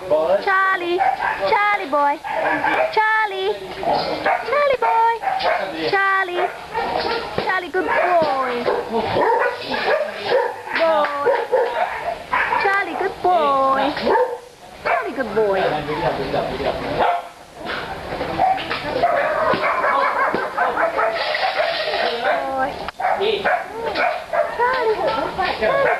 Charlie, Charlie boy, Charlie, Charlie boy, Charlie, Charlie good boy, boy, Charlie good boy, Charlie good boy. Boy. Charlie.